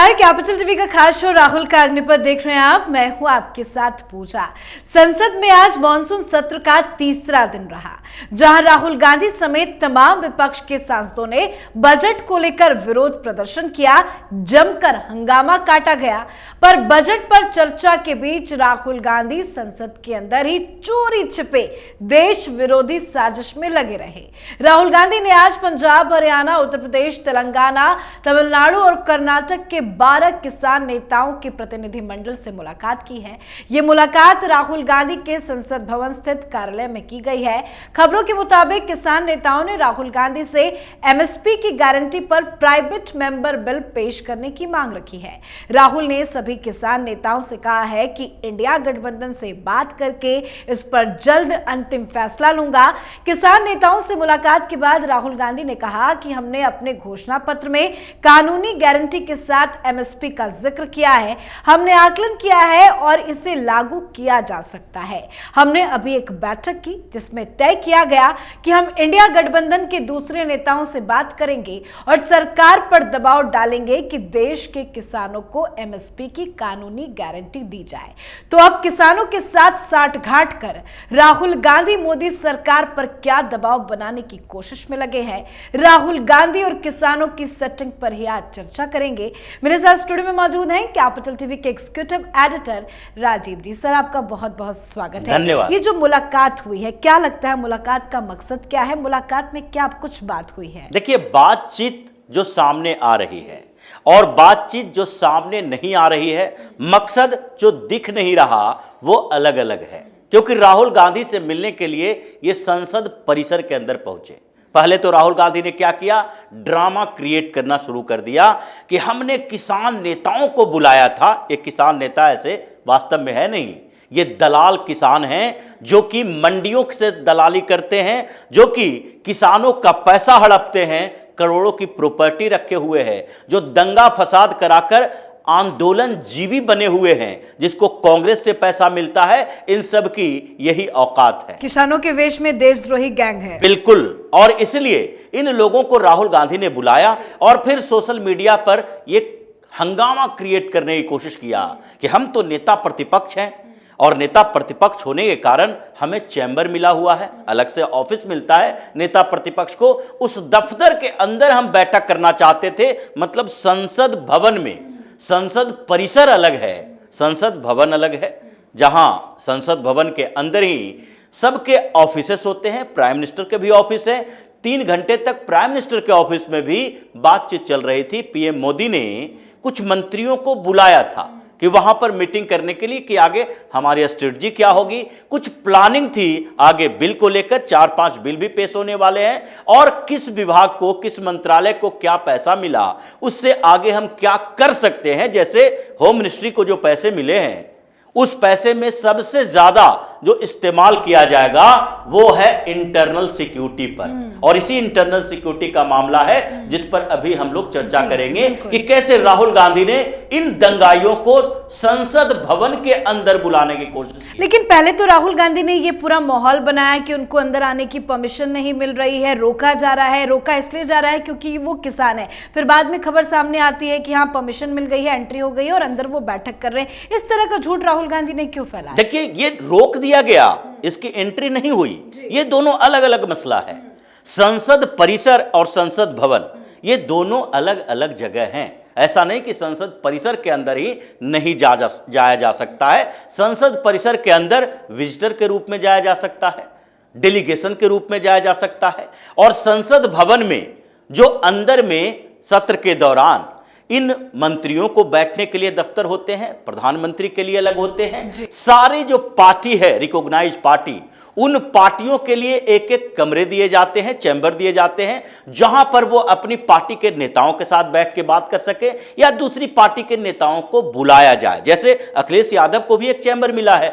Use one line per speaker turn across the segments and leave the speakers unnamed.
नमस्कार, capital TV का खास शो राहुल का अग्निपथ देख रहे हैं आप। मैं हूं आपके साथ पूजा। संसद में आज मॉनसून सत्र का तीसरा दिन रहा, जहां राहुल गांधी समेत तमाम विपक्ष के सांसदों ने बजट को लेकर विरोध प्रदर्शन किया। जमकर हंगामा काटा गया, पर बजट पर चर्चा के बीच राहुल गांधी संसद के अंदर ही चोरी छिपे देश विरोधी साजिश में लगे रहे। राहुल गांधी ने आज पंजाब, हरियाणा, उत्तर प्रदेश, तेलंगाना, तमिलनाडु और कर्नाटक के 12 किसान नेताओं के प्रतिनिधिमंडल से मुलाकात की है। ये मुलाकात राहुल गांधी के संसद भवन स्थित कार्यालय में की गई है। खबरों के मुताबिक किसान नेताओं ने राहुल गांधी से एमएसपी की गारंटी पर प्राइवेट मेंबर बिल पेश करने की मांग रखी है। राहुल ने सभी किसान नेताओं से कहा है कि इंडिया गठबंधन से बात करके इस पर जल्द अंतिम फैसला लूंगा। किसान नेताओं से मुलाकात के बाद राहुल गांधी ने कहा कि हमने अपने घोषणा पत्र में कानूनी गारंटी के साथ एमएसपी का जिक्र किया है। हमने आकलन किया है और इसे लागू किया जा सकता है। हमने अभी एक बैठक की जिसमें तय किया गया कि हम इंडिया गठबंधन के दूसरे नेताओं से बात करेंगे और सरकार पर दबाव डालेंगे कि देश के किसानों को एमएसपी की कानूनी गारंटी दी जाए। तो अब किसानों के साथ साठगांठ कर राहुल गांधी मोदी सरकार पर क्या दबाव बनाने की कोशिश में लगे हैं। राहुल गांधी और किसानों की सेटिंग पर ही आज चर्चा करेंगे। मेरे साथ स्टूडियो में मौजूद हैं कैपिटल टीवी के एग्जीक्यूटिव एडिटर राजीव जी। सर, आपका बहुत बहुत स्वागत है।
धन्यवाद।
ये जो मुलाकात हुई है, क्या लगता है मुलाकात का मकसद क्या है? मुलाकात में क्या कुछ बात हुई है?
देखिए, बातचीत जो सामने आ रही है और बातचीत जो सामने नहीं आ रही है, मकसद जो दिख नहीं रहा वो अलग अलग है। क्योंकि राहुल गांधी से मिलने के लिए ये संसद परिसर के अंदर पहुंचे। पहले तो राहुल गांधी ने क्या किया, ड्रामा क्रिएट करना शुरू कर दिया कि हमने किसान नेताओं को बुलाया था। ये किसान नेता ऐसे वास्तव में है नहीं, ये दलाल किसान हैं जो कि मंडियों से दलाली करते हैं, जो कि किसानों का पैसा हड़पते हैं, करोड़ों की प्रॉपर्टी रखे हुए हैं, जो दंगा फसाद कराकर आंदोलन जीवी बने हुए हैं, जिसको कांग्रेस से पैसा मिलता है। इन सब की यही औकात है।
किसानों के वेश में देशद्रोही गैंग है।
बिल्कुल। और इसलिए इन लोगों को राहुल गांधी ने बुलाया और फिर सोशल मीडिया पर यह हंगामा क्रिएट करने की कोशिश किया कि हम तो नेता प्रतिपक्ष हैं और नेता प्रतिपक्ष होने के कारण हमें चैम्बर मिला हुआ है, अलग से ऑफिस मिलता है नेता प्रतिपक्ष को। उस दफ्तर के अंदर हम बैठक करना चाहते थे। मतलब संसद भवन में, संसद परिसर अलग है, संसद भवन अलग है, जहां संसद भवन के अंदर ही सबके ऑफिसेस होते हैं। प्राइम मिनिस्टर के भी ऑफिस है। 3 घंटे तक प्राइम मिनिस्टर के ऑफिस में भी बातचीत चल रही थी। पीएम मोदी ने कुछ मंत्रियों को बुलाया था कि वहां पर मीटिंग करने के लिए कि आगे हमारी स्ट्रेटजी क्या होगी। कुछ प्लानिंग थी आगे बिल को लेकर। 4-5 बिल भी पेश होने वाले हैं और किस विभाग को, किस मंत्रालय को क्या पैसा मिला, उससे आगे हम क्या कर सकते हैं। जैसे होम मिनिस्ट्री को जो पैसे मिले हैं, उस पैसे में सबसे ज्यादा जो इस्तेमाल किया जाएगा वो है इंटरनल सिक्योरिटी पर। और इसी इंटरनल सिक्योरिटी का मामला है जिस पर अभी हम लोग चर्चा करेंगे कि कैसे राहुल गांधी ने इन दंगाइयों को संसद भवन के अंदर बुलाने की कोशिश की।
लेकिन पहले तो राहुल गांधी ने ये पूरा माहौल बनाया कि उनको अंदर आने की परमिशन नहीं मिल रही है, रोका जा रहा है। रोका इसलिए जा रहा है क्योंकि वो किसान है। फिर बाद में खबर सामने आती है कि हाँ, परमिशन मिल गई है, एंट्री हो गई है और अंदर वो बैठक कर रहे हैं। इस तरह का झूठ राहुल गांधी ने क्यों फैलाया?
देखिए, ये रोक दिया गया, इसकी एंट्री नहीं हुई। ये दोनों अलग अलग मसला है। संसद परिसर और संसद भवन ये दोनों अलग अलग जगह हैं। ऐसा नहीं कि संसद परिसर के अंदर ही नहीं जाया जा सकता है। संसद परिसर के अंदर विजिटर के रूप में जाया जा सकता है, डेलीगेशन के रूप में जाया जा सकता है। और संसद भवन में जो अंदर में सत्र के दौरान इन मंत्रियों को बैठने के लिए दफ्तर होते हैं, प्रधानमंत्री के लिए अलग होते हैं। सारी जो पार्टी है, रिकॉग्नाइज पार्टी, उन पार्टियों के लिए एक एक कमरे दिए जाते हैं, चैम्बर दिए जाते हैं, जहां पर वो अपनी पार्टी के नेताओं के साथ बैठ के बात कर सके या दूसरी पार्टी के नेताओं को बुलाया जाए। जैसे अखिलेश यादव को भी एक चैम्बर मिला है,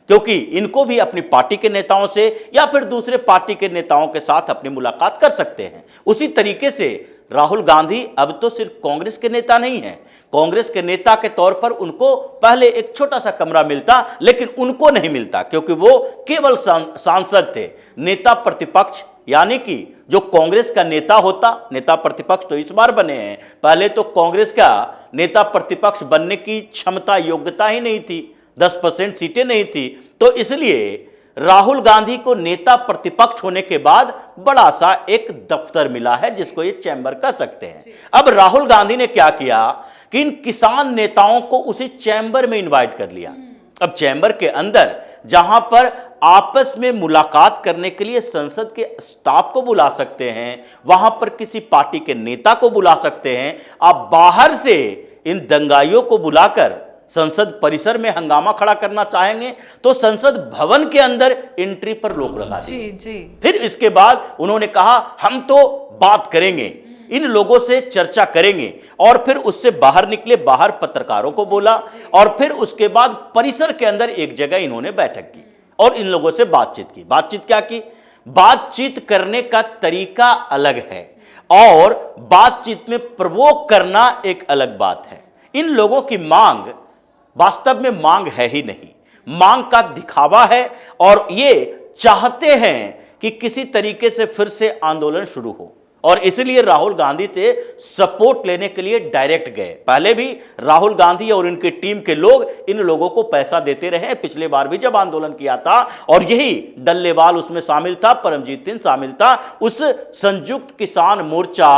क्योंकि इनको भी अपनी पार्टी के नेताओं से या फिर दूसरे पार्टी के नेताओं के साथ अपनी मुलाकात कर सकते हैं। उसी तरीके से राहुल गांधी अब तो सिर्फ कांग्रेस के नेता नहीं है। कांग्रेस के नेता के तौर पर उनको पहले एक छोटा सा कमरा मिलता, लेकिन उनको नहीं मिलता क्योंकि वो केवल सांसद थे। नेता प्रतिपक्ष यानी कि जो कांग्रेस का नेता होता, नेता प्रतिपक्ष तो इस बार बने हैं, पहले तो कांग्रेस का नेता प्रतिपक्ष बनने की क्षमता, योग्यता ही नहीं थी, 10% सीटें नहीं थी। तो इसलिए राहुल गांधी को नेता प्रतिपक्ष होने के बाद बड़ा सा एक दफ्तर मिला है, जिसको ये चैम्बर कह सकते हैं। अब राहुल गांधी ने क्या किया कि इन किसान नेताओं को उसी चैम्बर में इनवाइट कर लिया। अब चैम्बर के अंदर जहां पर आपस में मुलाकात करने के लिए संसद के स्टाफ को बुला सकते हैं, वहां पर किसी पार्टी के नेता को बुला सकते हैं, आप बाहर से इन दंगाइयों को बुलाकर संसद परिसर में हंगामा खड़ा करना चाहेंगे तो संसद भवन के अंदर एंट्री पर रोक लगा दी। फिर इसके बाद उन्होंने कहा हम तो बात करेंगे, इन लोगों से चर्चा करेंगे, और फिर उससे बाहर निकले, बाहर पत्रकारों को बोला, और फिर उसके बाद परिसर के अंदर एक जगह इन्होंने बैठक की और इन लोगों से बातचीत की। बातचीत क्या की? बातचीत करने का तरीका अलग है और बातचीत में प्रवोक करना एक अलग बात है। इन लोगों की मांग वास्तव में मांग है ही नहीं, मांग का दिखावा है, और ये चाहते हैं कि किसी तरीके से फिर से आंदोलन शुरू हो, और इसलिए राहुल गांधी से सपोर्ट लेने के लिए डायरेक्ट गए। पहले भी राहुल गांधी और इनकी टीम के लोग इन लोगों को पैसा देते रहे, पिछले बार भी जब आंदोलन किया था, और यही डल्लेवाल उसमें शामिल था, परमजीत सिंह शामिल था, उस संयुक्त किसान मोर्चा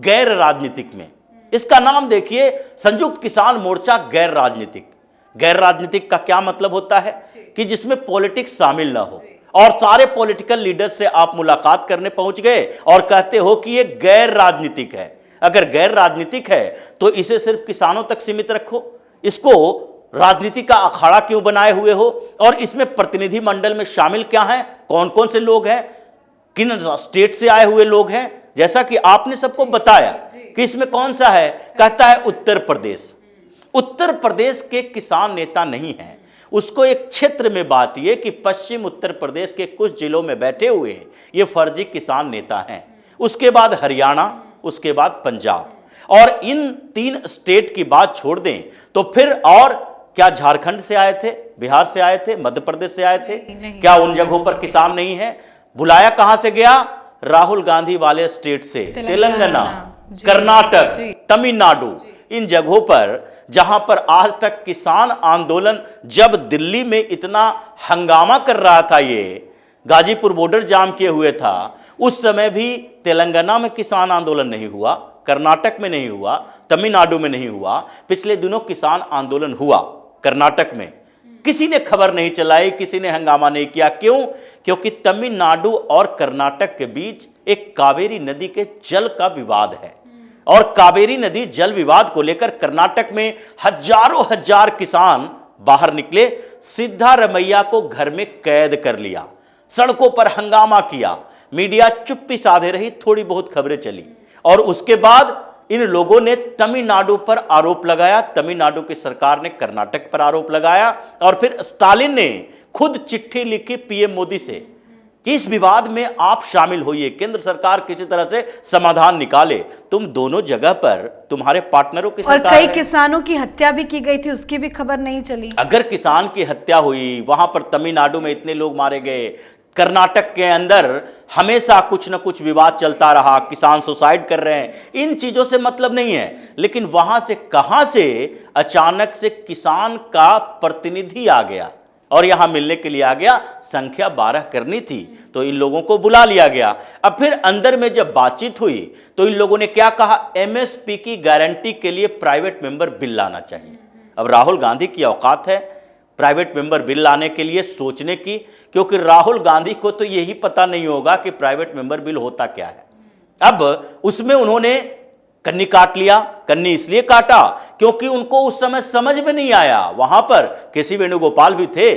गैर राजनीतिक में। इसका नाम देखिए, संयुक्त किसान मोर्चा गैर राजनीतिक। गैर राजनीतिक का क्या मतलब होता है कि जिसमें पॉलिटिक्स शामिल ना हो, और सारे पॉलिटिकल लीडर से आप मुलाकात करने पहुंच गए और कहते हो कि ये गैर राजनीतिक है। अगर गैर राजनीतिक है तो इसे सिर्फ किसानों तक सीमित रखो, इसको राजनीति का अखाड़ा क्यों बनाए हुए हो, और इसमें प्रतिनिधि मंडल में शामिल क्या है, कौन कौन से लोग हैं, किन स्टेट से आए हुए लोग हैं, जैसा कि आपने सबको बताया कि इसमें कौन सा है, कहता है उत्तर प्रदेश। उत्तर प्रदेश के किसान नेता नहीं हैं, उसको एक क्षेत्र में बांटिए कि पश्चिम उत्तर प्रदेश के कुछ जिलों में बैठे हुए हैं ये फर्जी किसान नेता हैं, उसके बाद हरियाणा, उसके बाद पंजाब, और इन 3 स्टेट की बात छोड़ दें तो फिर और क्या झारखंड से आए थे, बिहार से आए थे, मध्य प्रदेश से आए थे? नहीं। क्या उन जगहों पर किसान नहीं है? बुलाया कहां से गया? राहुल गांधी वाले स्टेट से, तेलंगाना, कर्नाटक, तमिलनाडु, इन जगहों पर जहां पर आज तक किसान आंदोलन, जब दिल्ली में इतना हंगामा कर रहा था, ये गाजीपुर बॉर्डर जाम किए हुए था, उस समय भी तेलंगाना में किसान आंदोलन नहीं हुआ, कर्नाटक में नहीं हुआ, तमिलनाडु में नहीं हुआ। पिछले दिनों किसान आंदोलन हुआ कर्नाटक में, किसी ने खबर नहीं चलाई, किसी ने हंगामा नहीं किया। क्यों? क्योंकि तमिलनाडु और कर्नाटक के बीच एक कावेरी नदी के जल का विवाद है, और कावेरी नदी जल विवाद को लेकर कर्नाटक में हजारों हजार किसान बाहर निकले, सिद्धारमैया को घर में कैद कर लिया, सड़कों पर हंगामा किया, मीडिया चुप्पी साधे रही, थोड़ी बहुत खबरें चली, और उसके बाद इन लोगों ने तमिलनाडु पर आरोप लगाया, तमिलनाडु की सरकार ने कर्नाटक पर आरोप लगाया, और फिर स्टालिन ने खुद चिट्ठी लिखी पीएम मोदी से कि इस विवाद में आप शामिल होइए, केंद्र सरकार किसी तरह से समाधान निकाले, तुम दोनों जगह पर तुम्हारे पार्टनरों की सरकार
और कई किसानों की हत्या भी की गई थी, उसकी भी खबर नहीं चली।
अगर किसान की हत्या हुई, वहां पर तमिलनाडु में इतने लोग मारे गए, कर्नाटक के अंदर हमेशा कुछ न कुछ विवाद चलता रहा, किसान सुसाइड कर रहे हैं, इन चीजों से मतलब नहीं है, लेकिन वहां से कहां से अचानक से किसान का प्रतिनिधि आ गया और यहां मिलने के लिए आ गया? संख्या 12 करनी थी तो इन लोगों को बुला लिया गया। अब फिर अंदर में जब बातचीत हुई तो इन लोगों ने क्या कहा? एमएसपी की गारंटी के लिए प्राइवेट मेंबर बिल लाना चाहिए। अब राहुल गांधी की औकात है प्राइवेट मेंबर बिल लाने के लिए सोचने की, क्योंकि राहुल गांधी को तो यही पता नहीं होगा कि प्राइवेट मेंबर बिल होता क्या है। अब उसमें उन्होंने कन्नी काट लिया। कन्नी इसलिए काटा क्योंकि उनको उस समय समझ में नहीं आया। वहां पर केसी वेणुगोपाल भी थे,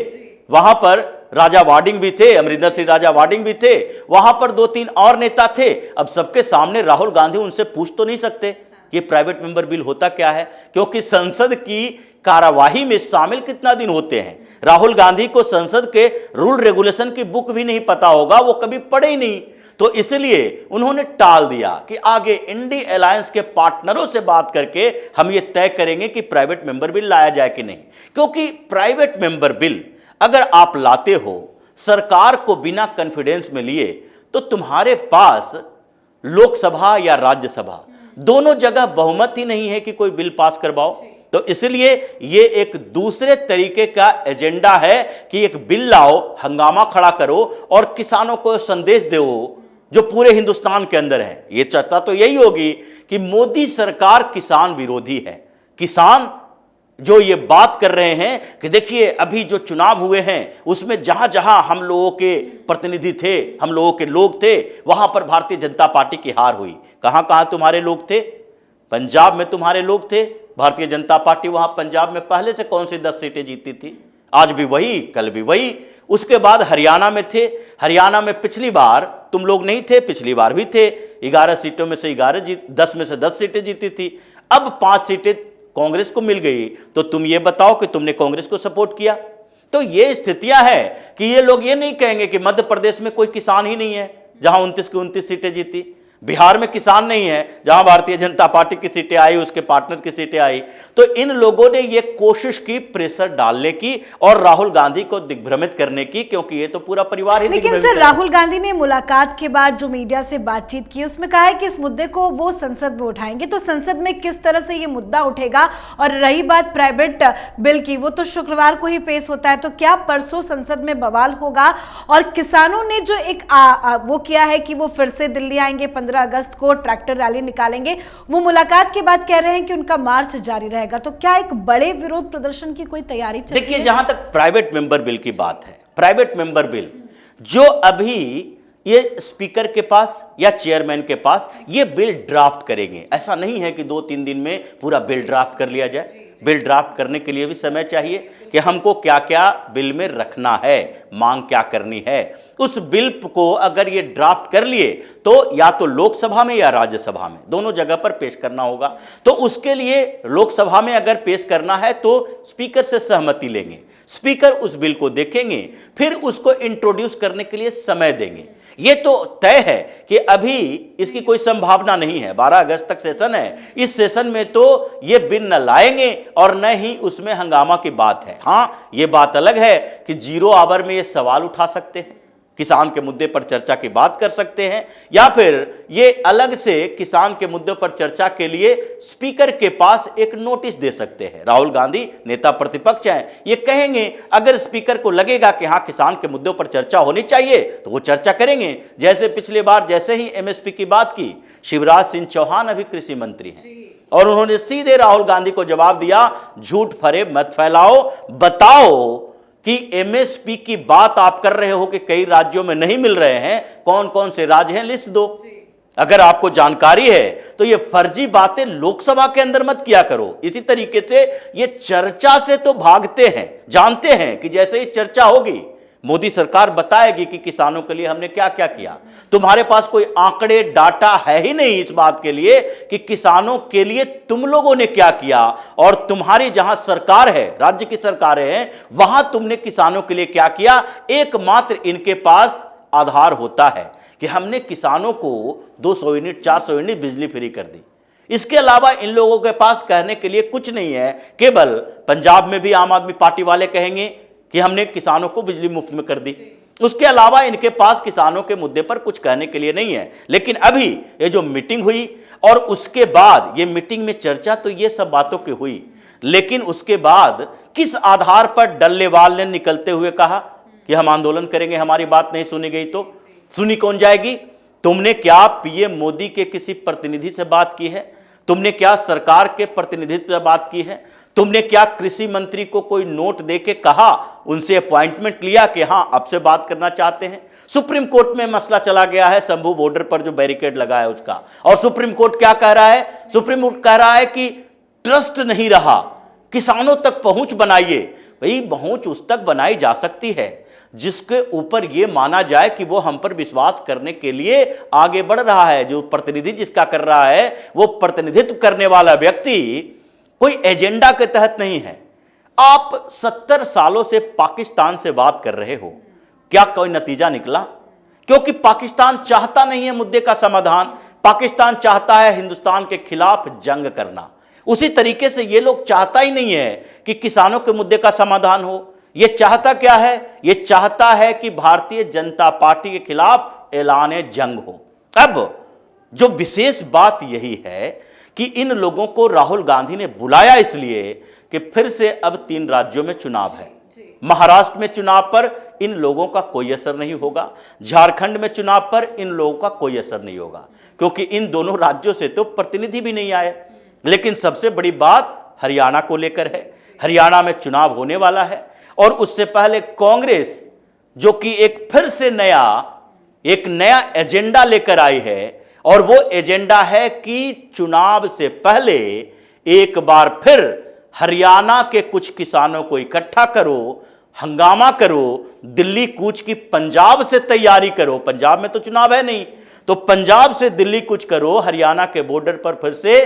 वहां पर राजा वाडिंग भी थे, अमरिंदर सिंह राजा वाडिंग भी थे, वहां पर 2-3 और नेता थे। अब सबके सामने राहुल गांधी उनसे पूछ तो नहीं सकते ये प्राइवेट मेंबर बिल होता क्या है, क्योंकि संसद की कार्यवाही में शामिल कितना दिन होते हैं। राहुल गांधी को संसद के रूल रेगुलेशन की बुक भी नहीं पता होगा, वो कभी पढ़े ही नहीं, तो इसलिए उन्होंने टाल दिया कि आगे इंडी अलायंस के पार्टनरों से बात करके हम ये तय करेंगे कि प्राइवेट मेंबर बिल लाया जाए कि नहीं। क्योंकि प्राइवेट मेंबर बिल अगर आप लाते हो सरकार को बिना कॉन्फिडेंस में लिए, तो तुम्हारे पास लोकसभा या राज्यसभा दोनों जगह बहुमत ही नहीं है कि कोई बिल पास करवाओ। तो इसलिए ये एक दूसरे तरीके का एजेंडा है कि एक बिल लाओ, हंगामा खड़ा करो और किसानों को संदेश दो जो पूरे हिंदुस्तान के अंदर है। ये चर्चा तो यही होगी कि मोदी सरकार किसान विरोधी है। किसान जो ये बात कर रहे हैं कि देखिए अभी जो चुनाव हुए हैं उसमें जहां जहां हम लोगों के प्रतिनिधि थे, हम लोगों के लोग थे, वहां पर भारतीय जनता पार्टी की हार हुई। कहां कहां तुम्हारे लोग थे? पंजाब में तुम्हारे लोग थे। भारतीय जनता पार्टी वहां पंजाब में पहले से कौन सी 10 सीटें जीती थी? आज भी वही, कल भी वही। उसके बाद हरियाणा में थे। हरियाणा में पिछली बार तुम लोग नहीं थे, पिछली बार भी थे। 11 सीटों में से 10 में से 10 सीटें जीती थी। अब 5 सीटें कांग्रेस को मिल गई। तो तुम ये बताओ कि तुमने कांग्रेस को सपोर्ट किया? तो ये स्थितियां हैं कि ये लोग ये नहीं कहेंगे कि मध्य प्रदेश में कोई किसान ही नहीं है जहां 29 की 29 सीटें जीती, बिहार में किसान नहीं है जहां भारतीय जनता पार्टी की सीटें आई, उसके पार्टनर की सीटें आई। तो इन लोगों ने यह कोशिश की प्रेशर डालने की और राहुल गांधी को दिग्भ्रमित करने की, क्योंकि ये तो पूरा परिवार ही
लेकिन सर, राहुल गांधी ने मुलाकात के बाद जो मीडिया से बातचीत की उसमें कहा है कि इस मुद्दे को वो संसद में उठाएंगे। तो संसद में किस तरह से ये मुद्दा उठेगा? और रही बात प्राइवेट बिल की, वो तो शुक्रवार को ही पेश होता है। तो क्या परसों संसद में बवाल होगा? और किसानों ने जो एक वो किया है कि वो फिर से दिल्ली आएंगे, 15 अगस्त को ट्रैक्टर रैली निकालेंगे। वो मुलाकात के बाद कह रहे हैं कि उनका मार्च जारी रहेगा। तो क्या एक बड़े विरोध प्रदर्शन की कोई तैयारी चल रही है?
देखिए, जहां तक प्राइवेट मेंबर बिल की बात है, प्राइवेट मेंबर बिल जो अभी ये स्पीकर के पास या चेयरमैन के पास ये बिल ड्राफ्ट करेंगे, ऐसा नहीं है कि 2-3 दिन में पूरा बिल ड्राफ्ट कर लिया जाए। बिल ड्राफ्ट करने के लिए भी समय चाहिए कि हमको क्या क्या बिल में रखना है, मांग क्या करनी है। उस बिल को अगर ये ड्राफ्ट कर लिए तो या तो लोकसभा में या राज्यसभा में, दोनों जगह पर पेश करना होगा। तो उसके लिए लोकसभा में अगर पेश करना है तो स्पीकर से सहमति लेंगे, स्पीकर उस बिल को देखेंगे, फिर उसको इंट्रोड्यूस करने के लिए समय देंगे। ये तो तय है कि अभी इसकी कोई संभावना नहीं है। 12 अगस्त तक सेशन है। इस सेशन में तो ये बिल न लाएंगे और न ही उसमें हंगामा की बात है। हां, ये बात अलग है कि 0 आवर में ये सवाल उठा सकते हैं, किसान के मुद्दे पर चर्चा की बात कर सकते हैं, या फिर ये अलग से किसान के मुद्दे पर चर्चा के लिए स्पीकर के पास एक नोटिस दे सकते हैं। राहुल गांधी नेता प्रतिपक्ष हैं, ये कहेंगे अगर स्पीकर को लगेगा कि हाँ किसान के मुद्दों पर चर्चा होनी चाहिए तो वो चर्चा करेंगे। जैसे पिछली बार जैसे ही एमएसपी की बात की, शिवराज सिंह चौहान अभी कृषि मंत्री हैं और उन्होंने सीधे राहुल गांधी को जवाब दिया, झूठ फरेब मत फैलाओ, बताओ कि एमएसपी की बात आप कर रहे हो कि कई राज्यों में नहीं मिल रहे हैं, कौन कौन से राज्य हैं लिस्ट दो। अगर आपको जानकारी है तो ये फर्जी बातें लोकसभा के अंदर मत किया करो। इसी तरीके से ये चर्चा से तो भागते हैं, जानते हैं कि जैसे ही चर्चा होगी मोदी सरकार बताएगी कि किसानों के लिए हमने क्या क्या किया। तुम्हारे पास कोई आंकड़े डाटा है ही नहीं इस बात के लिए कि किसानों के लिए तुम लोगों ने क्या किया, और तुम्हारी जहां सरकार है, राज्य की सरकारें हैं, वहां तुमने किसानों के लिए क्या किया। एकमात्र इनके पास आधार होता है कि हमने किसानों को 200 यूनिट 400 यूनिट बिजली फ्री कर दी। इसके अलावा इन लोगों के पास कहने के लिए कुछ नहीं है। केवल पंजाब में भी आम आदमी पार्टी वाले कहेंगे कि हमने किसानों को बिजली मुफ्त में कर दी। उसके अलावा इनके पास किसानों के मुद्दे पर कुछ कहने के लिए नहीं है। लेकिन अभी ये जो मीटिंग हुई और उसके बाद ये मीटिंग में चर्चा तो ये सब बातों की हुई, लेकिन उसके बाद किस आधार पर डल्लेवाल ने निकलते हुए कहा कि हम आंदोलन करेंगे, हमारी बात नहीं सुनी गई तो सुनी कौन जाएगी? तुमने क्या पीएम मोदी के किसी प्रतिनिधि से बात की है? तुमने क्या सरकार के प्रतिनिधित्व से बात की है? तुमने क्या कृषि मंत्री को कोई नोट देके कहा, उनसे अपॉइंटमेंट लिया कि हां अब से बात करना चाहते हैं? सुप्रीम कोर्ट में मसला चला गया है शंभू बॉर्डर पर जो बैरिकेड लगा है उसका, और सुप्रीम कोर्ट क्या कह रहा है? सुप्रीम कोर्ट कह रहा है कि ट्रस्ट नहीं रहा, किसानों तक पहुंच बनाइए। भाई, पहुंच उस तक बनाई जा सकती है जिसके ऊपर यह माना जाए कि वो हम पर विश्वास करने के लिए आगे बढ़ रहा है। जो प्रतिनिधि जिसका कर रहा है वो प्रतिनिधित्व करने वाला व्यक्ति कोई एजेंडा के तहत नहीं है। आप 70 सालों से पाकिस्तान से बात कर रहे हो, क्या कोई नतीजा निकला? क्योंकि पाकिस्तान चाहता नहीं है मुद्दे का समाधान, पाकिस्तान चाहता है हिंदुस्तान के खिलाफ जंग करना। उसी तरीके से ये लोग चाहता ही नहीं है कि किसानों के मुद्दे का समाधान हो। ये चाहता क्या है? ये चाहता है कि भारतीय जनता पार्टी के खिलाफ ऐलान जंग हो। अब जो विशेष बात यही है कि इन लोगों को राहुल गांधी ने बुलाया इसलिए कि फिर से अब 3 राज्यों में चुनाव है। महाराष्ट्र में चुनाव पर इन लोगों का कोई असर नहीं होगा, झारखंड में चुनाव पर इन लोगों का कोई असर नहीं होगा, क्योंकि इन दोनों राज्यों से तो प्रतिनिधि भी नहीं आए। लेकिन सबसे बड़ी बात हरियाणा को लेकर है। हरियाणा में चुनाव होने वाला है और उससे पहले कांग्रेस, जो कि फिर से एक नया एजेंडा लेकर आई है, और वो एजेंडा है कि चुनाव से पहले एक बार फिर हरियाणा के कुछ किसानों को इकट्ठा करो, हंगामा करो, दिल्ली कूच की पंजाब से तैयारी करो। पंजाब में तो चुनाव है नहीं, तो पंजाब से दिल्ली कूच करो, हरियाणा के बॉर्डर पर फिर से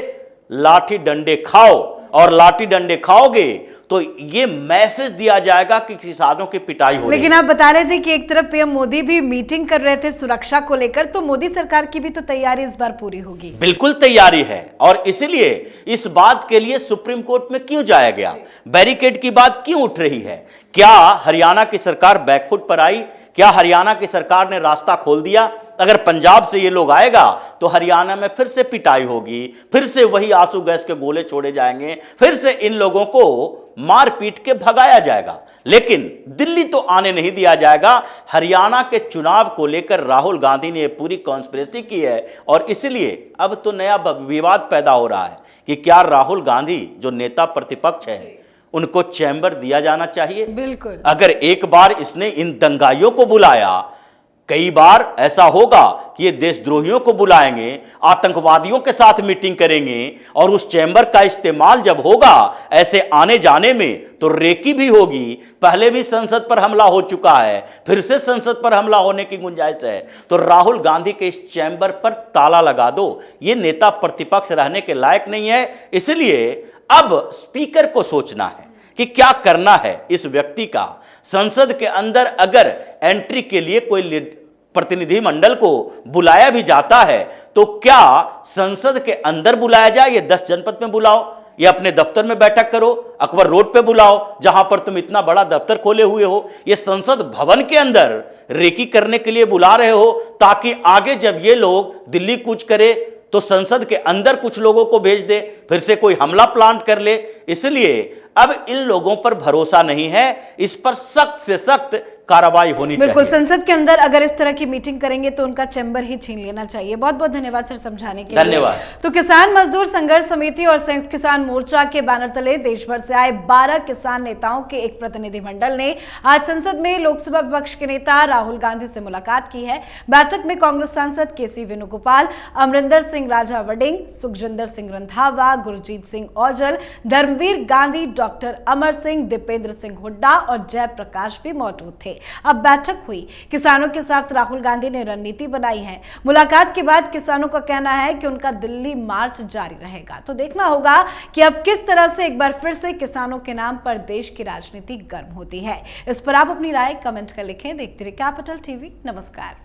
लाठी डंडे खाओ, और लाठी डंडे खाओगे तो ये मैसेज दिया जाएगा कि किसानों की पिटाई हो रही है।
लेकिन आप बता रहे थे कि एक तरफ पीएम मोदी भी मीटिंग कर रहे थे सुरक्षा को लेकर, तो मोदी सरकार की भी तो तैयारी इस बार पूरी होगी।
बिल्कुल तैयारी है, और इसलिए इस बात के लिए सुप्रीम कोर्ट में क्यों जाया गया, बैरिकेड की बात क्यों उठ रही है? क्या हरियाणा की सरकार बैकफुट पर आई? क्या हरियाणा की सरकार ने रास्ता खोल दिया? अगर पंजाब से ये लोग आएगा तो हरियाणा में फिर से पिटाई होगी, फिर से वही आंसू गैस के गोले छोड़े जाएंगे, फिर से इन लोगों को मार पीट के भगाया जाएगा। लेकिन दिल्ली तो आने नहीं दिया जाएगा। हरियाणा के चुनाव को लेकर राहुल गांधी ने पूरी कॉन्स्पिरेसी की है, और इसलिए अब तो नया विवाद पैदा हो रहा है कि क्या राहुल गांधी जो नेता प्रतिपक्ष है उनको चैम्बर दिया जाना चाहिए।
बिल्कुल,
अगर एक बार इसने इन दंगाइयों को बुलाया, कई बार ऐसा होगा कि ये देशद्रोहियों को बुलाएंगे, आतंकवादियों के साथ मीटिंग करेंगे, और उस चैम्बर का इस्तेमाल जब होगा ऐसे आने जाने में तो रेकी भी होगी। पहले भी संसद पर हमला हो चुका है, फिर से संसद पर हमला होने की गुंजाइश है। तो राहुल गांधी के इस चैम्बर पर ताला लगा दो, ये नेता प्रतिपक्ष रहने के लायक नहीं है। इसलिए अब स्पीकर को सोचना है कि क्या करना है इस व्यक्ति का। संसद के अंदर अगर एंट्री के लिए कोई प्रतिनिधि मंडल को बुलाया भी जाता है तो क्या संसद के अंदर बुलाया जाए, या 10 जनपद में बुलाओ, या अपने दफ्तर में बैठक करो, अकबर रोड पे बुलाओ जहां पर तुम इतना बड़ा दफ्तर खोले हुए हो। ये संसद भवन के अंदर रेकी करने के लिए बुला रहे हो, ताकि आगे जब ये लोग दिल्ली कूच करे तो संसद के अंदर कुछ लोगों को भेज दे, फिर से कोई हमला प्लान कर ले। इसलिए अब इन लोगों पर भरोसा नहीं है, इस पर सख्त से सख्त कार्रवाई होनी चाहिए।
बिल्कुल, संसद के अंदर अगर इस तरह की मीटिंग करेंगे तो उनका चैम्बर ही छीन लेना चाहिए। बहुत बहुत धन्यवाद सर समझाने के लिए।
धन्यवाद।
तो किसान मजदूर संघर्ष समिति और संयुक्त किसान मोर्चा के बैनर तले देश भर से आए 12 किसान नेताओं के एक प्रतिनिधिमंडल ने आज संसद में लोकसभा विपक्ष के नेता राहुल गांधी से मुलाकात की है। बैठक में कांग्रेस सांसद केसी वेणुगोपाल, अमरिंदर सिंह राजा वडिंग, सुखजिंदर सिंह रंधावा, गुरजीत सिंह औजल, धर्मवीर गांधी, डॉक्टर अमर सिंह, दीपेंद्र सिंह हुड्डा और जयप्रकाश भी मौजूद थे। अब बैठक हुई, किसानों के साथ राहुल गांधी ने रणनीति बनाई है। मुलाकात के बाद किसानों का कहना है कि उनका दिल्ली मार्च जारी रहेगा। तो देखना होगा कि अब किस तरह से एक बार फिर से किसानों के नाम पर देश की राजनीति गर्म होती है। इस पर आप अपनी राय कमेंट कर लिखें। देखते रहिए कैपिटल टीवी। नमस्कार।